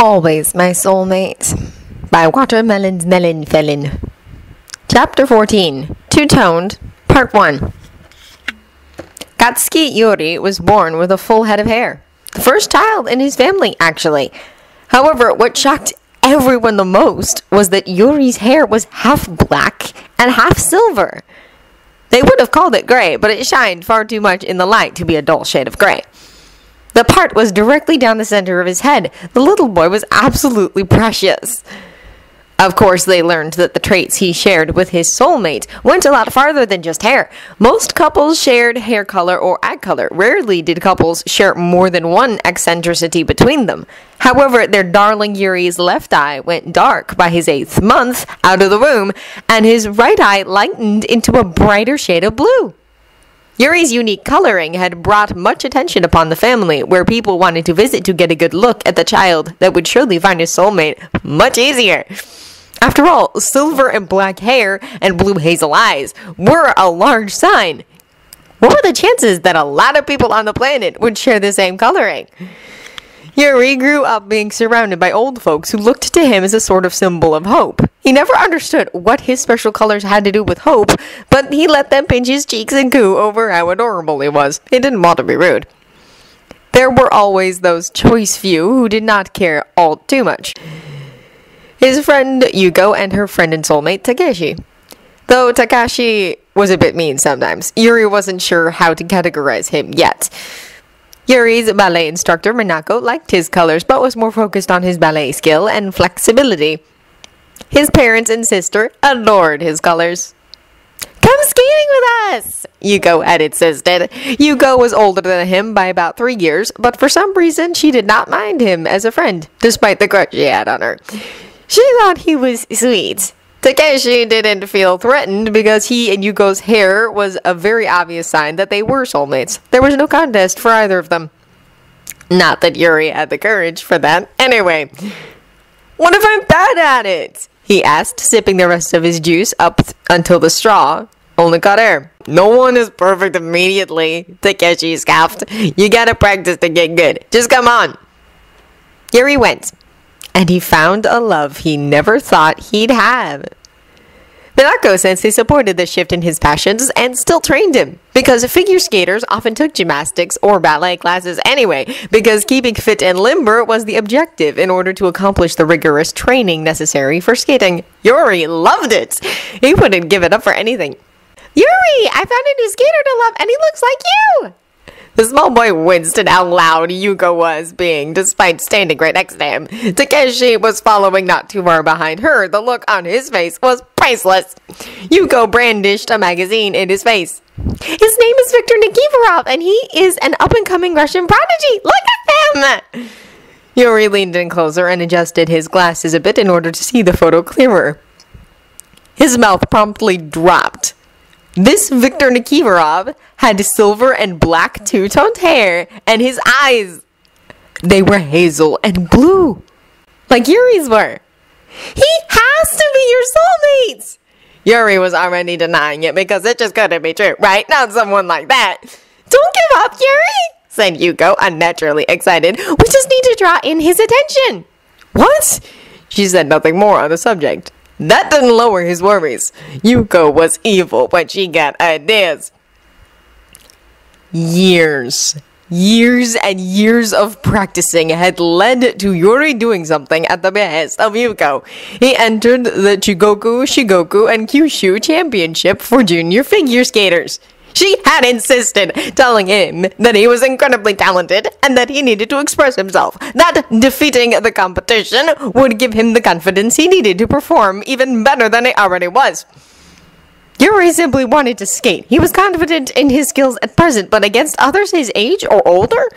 Always My Soulmate by Watermelon's Melon Felon. Chapter 14, Two-Toned, Part 1. Katsuki Yuri was born with a full head of hair. The first child in his family, actually. However, what shocked everyone the most was that Yuri's hair was half black and half silver. They would have called it gray, but it shined far too much in the light to be a dull shade of gray. The part was directly down the center of his head. The little boy was absolutely precious. Of course, they learned that the traits he shared with his soulmate went a lot farther than just hair. Most couples shared hair color or eye color. Rarely did couples share more than one eccentricity between them. However, their darling Yuri's left eye went dark by his 8th month out of the womb, and his right eye lightened into a brighter shade of blue. Yuri's unique coloring had brought much attention upon the family, where people wanted to visit to get a good look at the child that would surely find his soulmate much easier. After all, silver and black hair and blue hazel eyes were a large sign. What were the chances that a lot of people on the planet would share the same coloring? Yuri grew up being surrounded by old folks who looked to him as a sort of symbol of hope. He never understood what his special colors had to do with hope, but he let them pinch his cheeks and coo over how adorable he was. He didn't want to be rude. There were always those choice few who did not care all too much. His friend Yuko and her friend and soulmate Takeshi. Though Takashi was a bit mean sometimes, Yuri wasn't sure how to categorize him yet. Yuri's ballet instructor Minako liked his colors but was more focused on his ballet skill and flexibility. His parents and sister adored his colors. "Come skating with us!" Yuko had insisted. Yuko was older than him by about 3 years, but for some reason she did not mind him as a friend, despite the crush she had on her. She thought he was sweet. Takeshi didn't feel threatened because he and Yuko's hair was a very obvious sign that they were soulmates. There was no contest for either of them. Not that Yuri had the courage for that. Anyway, what if I'm bad at it? He asked, sipping the rest of his juice up until the straw only caught air. "No one is perfect immediately," Takeshi scoffed. "You gotta practice to get good. Just come on." Yuri went, and he found a love he never thought he'd have. Minako sensei supported the shift in his passions and still trained him, because figure skaters often took gymnastics or ballet classes anyway, because keeping fit and limber was the objective in order to accomplish the rigorous training necessary for skating. Yuri loved it. He wouldn't give it up for anything. "Yuri, I found a new skater to love, and he looks like you!" The small boy winced at how loud Yuko was being, despite standing right next to him. Takeshi was following not too far behind her. The look on his face was priceless. Yuko brandished a magazine in his face. "His name is Viktor Nikiforov, and he is an up-and-coming Russian prodigy. Look at him!" Yuri leaned in closer and adjusted his glasses a bit in order to see the photo clearer. His mouth promptly dropped. This Viktor Nikiforov had silver and black two-toned hair, and his eyes, they were hazel and blue, like Yuri's were. "He has to be your soulmate!" Yuri was already denying it because it just couldn't be true, right? Not someone like that. "Don't give up, Yuri," said Yuko, unnaturally excited. "We just need to draw in his attention." "What?" She said nothing more on the subject. That didn't lower his worries. Yuko was evil when she got ideas. Years and years of practicing had led to Yuri doing something at the behest of Yuko. He entered the Chugoku, Shigoku, and Kyushu Championship for junior figure skaters. She had insisted, telling him that he was incredibly talented and that he needed to express himself, that defeating the competition would give him the confidence he needed to perform even better than he already was. Yuri simply wanted to skate. He was confident in his skills at present, but against others his age or older,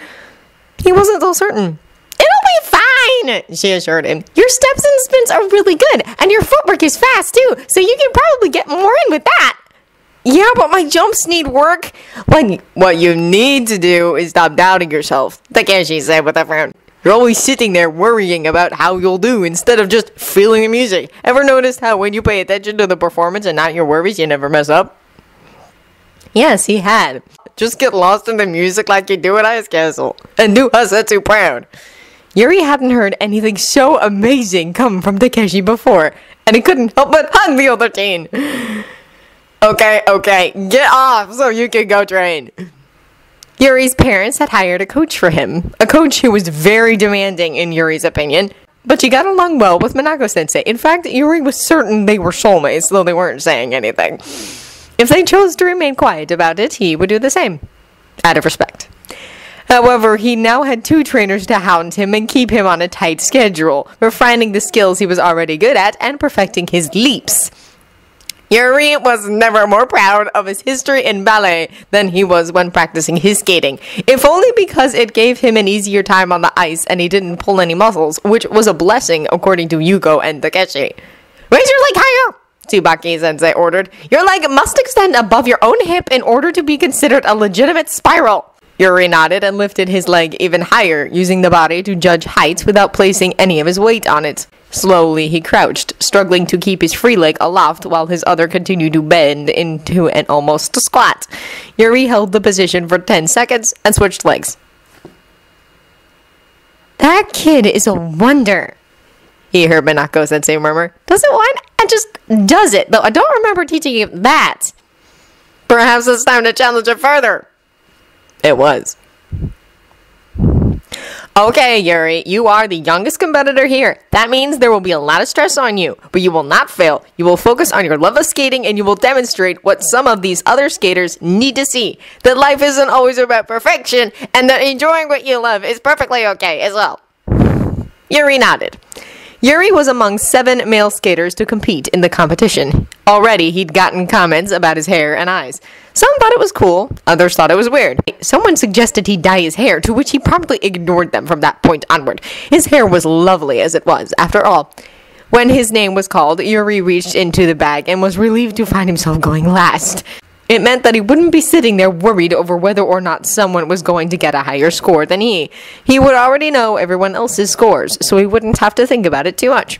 he wasn't so certain. "It'll be fine," she assured him. "Your steps and spins are really good, and your footwork is fast too, so you can probably get more in with that." "Yeah, but my jumps need work." What you need to do is stop doubting yourself," Takeshi said with a frown. "You're always sitting there worrying about how you'll do instead of just feeling the music. Ever noticed how when you pay attention to the performance and not your worries, you never mess up?" Yes, he had. "Just get lost in the music like you do at Ice Castle, and do Hasetsu proud." Yuri hadn't heard anything so amazing come from Takeshi before, and he couldn't help but hug the older teen. Okay, get off so you can go train. Yuri's parents had hired a coach for him, a coach who was very demanding in Yuri's opinion, but she got along well with Minako-sensei. In fact, Yuri was certain they were soulmates, though they weren't saying anything. If they chose to remain quiet about it, he would do the same, out of respect. However, he now had 2 trainers to hound him and keep him on a tight schedule, refining the skills he was already good at and perfecting his leaps. Yuri was never more proud of his history in ballet than he was when practicing his skating, if only because it gave him an easier time on the ice and he didn't pull any muscles, which was a blessing according to Yuko and Takeshi. Raise your leg higher! Tsubaki-sensei ordered. Your leg must extend above your own hip in order to be considered a legitimate spiral. Yuri nodded and lifted his leg even higher, using the body to judge height without placing any of his weight on it. Slowly, he crouched, struggling to keep his free leg aloft while his other continued to bend into an almost squat. Yuri held the position for 10 seconds and switched legs. That kid is a wonder, he heard Minako-sensei murmur. Does it whine and just does it, though I don't remember teaching him that. Perhaps it's time to challenge it further. It was. Okay, Yuri, you are the youngest competitor here. That means there will be a lot of stress on you, but you will not fail. You will focus on your love of skating and you will demonstrate what some of these other skaters need to see. That life isn't always about perfection and that enjoying what you love is perfectly okay as well. Yuri nodded. Yuri was among 7 male skaters to compete in the competition. Already, he'd gotten comments about his hair and eyes. Some thought it was cool, others thought it was weird. Someone suggested he dye his hair, to which he promptly ignored them from that point onward. His hair was lovely as it was, after all. When his name was called, Yuri reached into the bag and was relieved to find himself going last. It meant that he wouldn't be sitting there worried over whether or not someone was going to get a higher score than he. He would already know everyone else's scores, so he wouldn't have to think about it too much.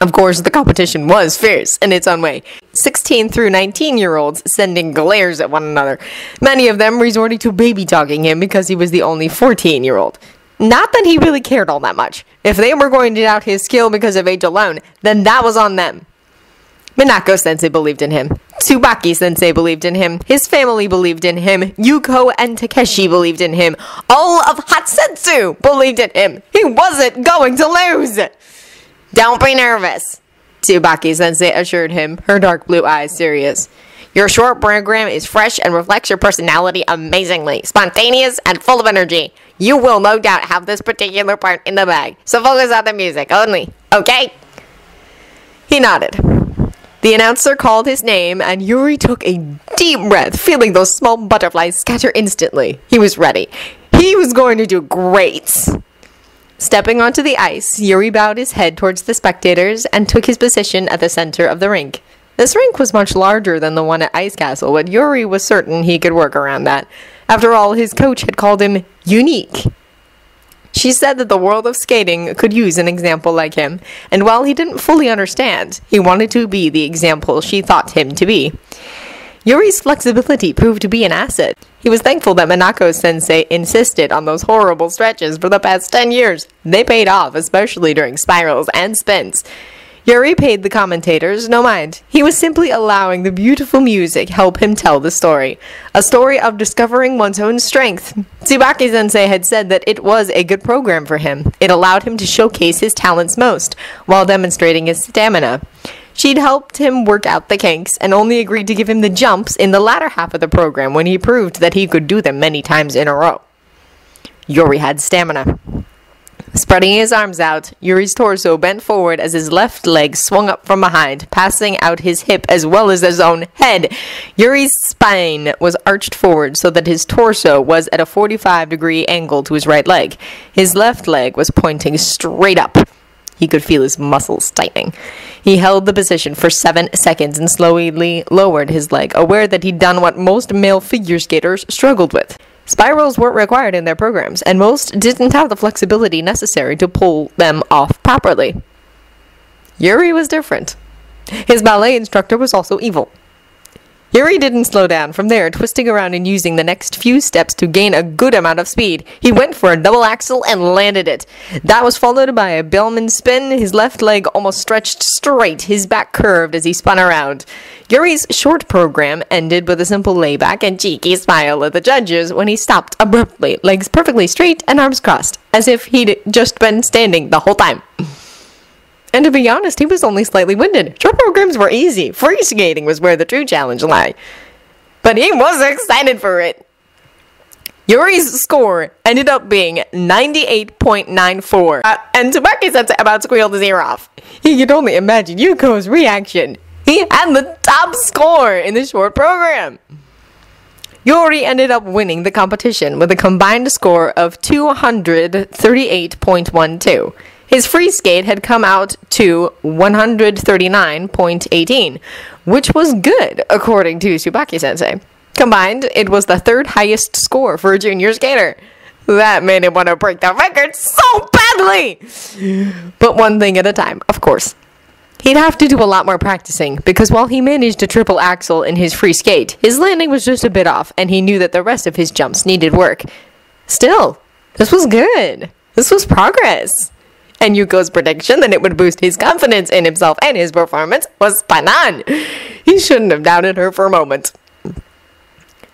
Of course, the competition was fierce in its own way. 16 through 19-year-olds sending glares at one another, many of them resorting to baby-talking him because he was the only 14-year-old. Not that he really cared all that much. If they were going to doubt his skill because of age alone, then that was on them. Minako-sensei believed in him. Tsubaki-sensei believed in him. His family believed in him. Yuko and Takeshi believed in him. All of Hatsetsu believed in him. He wasn't going to lose. Don't be nervous, Tsubaki-sensei assured him, her dark blue eyes serious. Your short program is fresh and reflects your personality amazingly, spontaneous and full of energy. You will no doubt have this particular part in the bag, so focus on the music only, okay? He nodded. The announcer called his name, and Yuri took a deep breath, feeling those small butterflies scatter instantly. He was ready. He was going to do great. Stepping onto the ice, Yuri bowed his head towards the spectators and took his position at the center of the rink. This rink was much larger than the one at Ice Castle, but Yuri was certain he could work around that. After all, his coach had called him unique. She said that the world of skating could use an example like him, and while he didn't fully understand, he wanted to be the example she thought him to be. Yuri's flexibility proved to be an asset. He was thankful that Minako-sensei insisted on those horrible stretches for the past 10 years. They paid off, especially during spirals and spins. Yuri paid the commentators no mind. He was simply allowing the beautiful music help him tell the story. A story of discovering one's own strength. Tsubaki-sensei had said that it was a good program for him. It allowed him to showcase his talents most, while demonstrating his stamina. She'd helped him work out the kinks, and only agreed to give him the jumps in the latter half of the program when he proved that he could do them many times in a row. Yuri had stamina. Spreading his arms out, Yuri's torso bent forward as his left leg swung up from behind, passing out his hip as well as his own head. Yuri's spine was arched forward so that his torso was at a 45-degree angle to his right leg. His left leg was pointing straight up. He could feel his muscles tightening. He held the position for 7 seconds and slowly lowered his leg, aware that he'd done what most male figure skaters struggled with. Spirals weren't required in their programs, and most didn't have the flexibility necessary to pull them off properly. Yuri was different. His ballet instructor was also evil. Yuri didn't slow down from there, twisting around and using the next few steps to gain a good amount of speed. He went for a double axel and landed it. That was followed by a Bellman spin, his left leg almost stretched straight, his back curved as he spun around. Yuri's short program ended with a simple layback and cheeky smile at the judges when he stopped abruptly, legs perfectly straight and arms crossed, as if he'd just been standing the whole time. And to be honest, he was only slightly winded. Short programs were easy. Free skating was where the true challenge lay. But he was excited for it. Yuri's score ended up being 98.94. And Tsubaki said about squealed his ear off. He could only imagine Yuko's reaction. He had the top score in the short program. Yuri ended up winning the competition with a combined score of 238.12. His free skate had come out to 139.18, which was good, according to Tsubaki-sensei. Combined, it was the third highest score for a junior skater. That made him want to break the record so badly! But one thing at a time, of course. He'd have to do a lot more practicing, because while he managed a triple axel in his free skate, his landing was just a bit off, and he knew that the rest of his jumps needed work. Still, this was good. This was progress. And Yuko's prediction that it would boost his confidence in himself and his performance was spot on. He shouldn't have doubted her for a moment.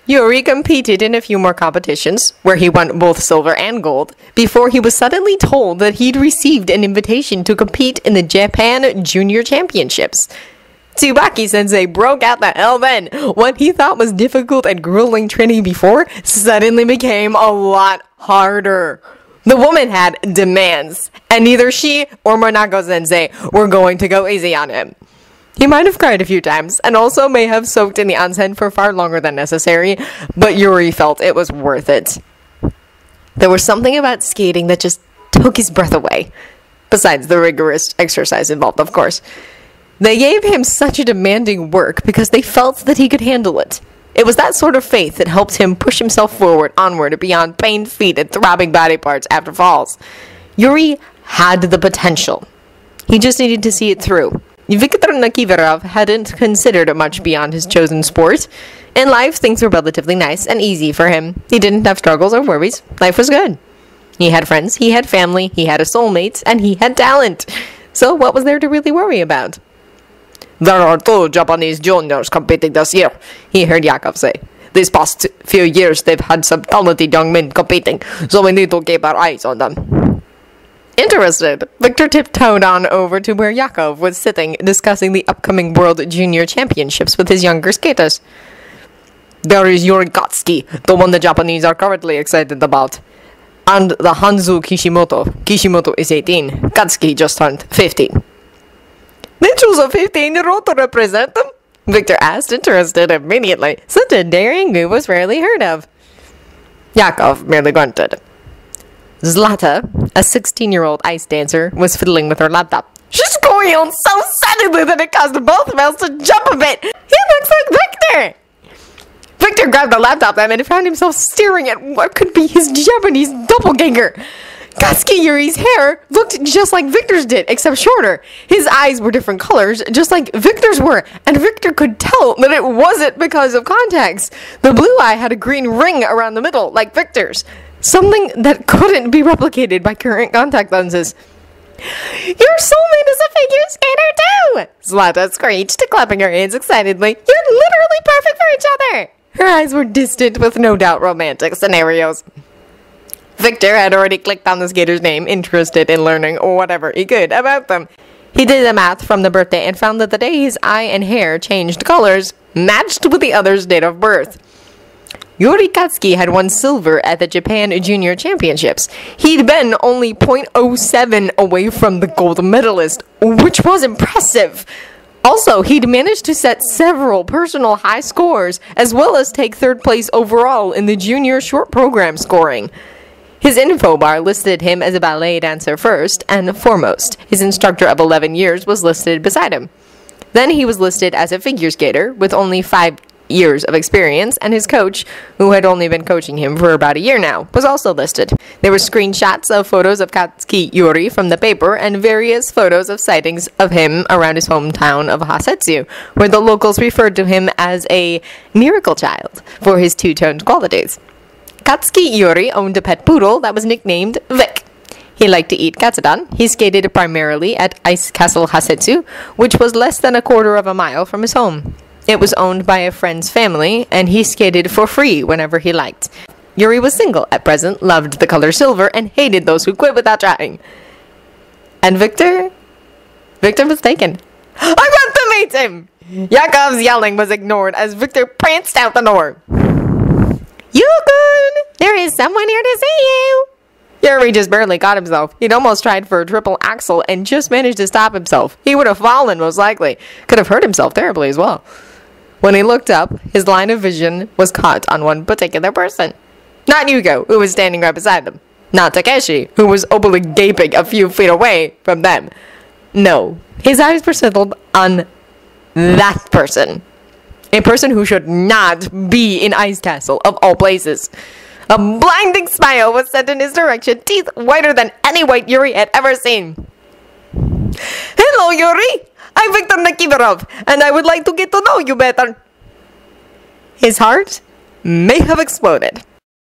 Yuri competed in a few more competitions, where he won both silver and gold, before he was suddenly told that he'd received an invitation to compete in the Japan Junior Championships. Tsubaki-sensei broke out the hell then. What he thought was difficult and grueling training before suddenly became a lot harder. The woman had demands, and neither she or Monaco-sensei were going to go easy on him. He might have cried a few times, and also may have soaked in the onsen for far longer than necessary, but Yuri felt it was worth it. There was something about skating that just took his breath away, besides the rigorous exercise involved, of course. They gave him such a demanding work because they felt that he could handle it. It was that sort of faith that helped him push himself forward, onward, beyond pained feet and throbbing body parts after falls. Yuri had the potential. He just needed to see it through. Viktor Nikiforov hadn't considered much beyond his chosen sport. In life, things were relatively nice and easy for him. He didn't have struggles or worries. Life was good. He had friends, he had family, he had a soulmate, and he had talent. So what was there to really worry about? There are 2 Japanese juniors competing this year, he heard Yakov say. These past few years they've had some talented young men competing, so we need to keep our eyes on them. Interested, Victor tiptoed on over to where Yakov was sitting, discussing the upcoming World Junior Championships with his younger skaters. There is Yuri Katsuki, the one the Japanese are currently excited about. And the Hanzu Kishimoto. Kishimoto is 18. Katsuki just turned 15. They chose a 15-year-old to represent them? Victor asked, interested immediately. Such a daring move was rarely heard of. Yakov merely grunted. Zlata, a 16-year-old ice dancer, was fiddling with her laptop. She squealed so suddenly that it caused both of us to jump a bit. He looks like Victor! Victor grabbed the laptop and found himself staring at what could be his Japanese doppelganger. Katsuki Yuri's hair looked just like Victor's did, except shorter. His eyes were different colors, just like Victor's were, and Victor could tell that it wasn't because of contacts. The blue eye had a green ring around the middle, like Victor's. Something that couldn't be replicated by current contact lenses. Your soulmate is a figure skater too! Zlata screeched, clapping her hands excitedly. You're literally perfect for each other! Her eyes were distant with no doubt romantic scenarios. Victor had already clicked on the skater's name, interested in learning whatever he could about them. He did the math from the birthday and found that the day his eye and hair changed colors matched with the other's date of birth. Yuri Katsuki had won silver at the Japan Junior Championships. He'd been only .07 away from the gold medalist, which was impressive. Also, he'd managed to set several personal high scores, as well as take 3rd place overall in the junior short program scoring. His info bar listed him as a ballet dancer first and foremost. His instructor of 11 years was listed beside him. Then he was listed as a figure skater with only 5 years of experience, and his coach, who had only been coaching him for about a year now, was also listed. There were screenshots of photos of Katsuki Yuri from the paper and various photos of sightings of him around his hometown of Hasetsu, where the locals referred to him as a miracle child for his two-toned qualities. Katsuki Yuri owned a pet poodle that was nicknamed Vic. He liked to eat katsudon. He skated primarily at Ice Castle Hasetsu, which was less than a quarter of a mile from his home. It was owned by a friend's family, and he skated for free whenever he liked. Yuri was single at present, loved the color silver, and hated those who quit without trying. And Victor? Victor was taken. I want to meet him! Yakov's yelling was ignored as Victor pranced out the door. Yukon! There is someone here to see you! Yuri just barely got himself. He'd almost tried for a triple axel and just managed to stop himself. He would have fallen, most likely. Could have hurt himself terribly as well. When he looked up, his line of vision was caught on one particular person. Not Yugo, who was standing right beside them. Not Takeshi, who was openly gaping a few feet away from them. No, his eyes were settled on that person. A person who should not be in Ice Castle, of all places. A blinding smile was sent in his direction, teeth whiter than any white Yuri had ever seen. Hello, Yuri! I'm Victor Nikiforov, and I would like to get to know you better. His heart may have exploded.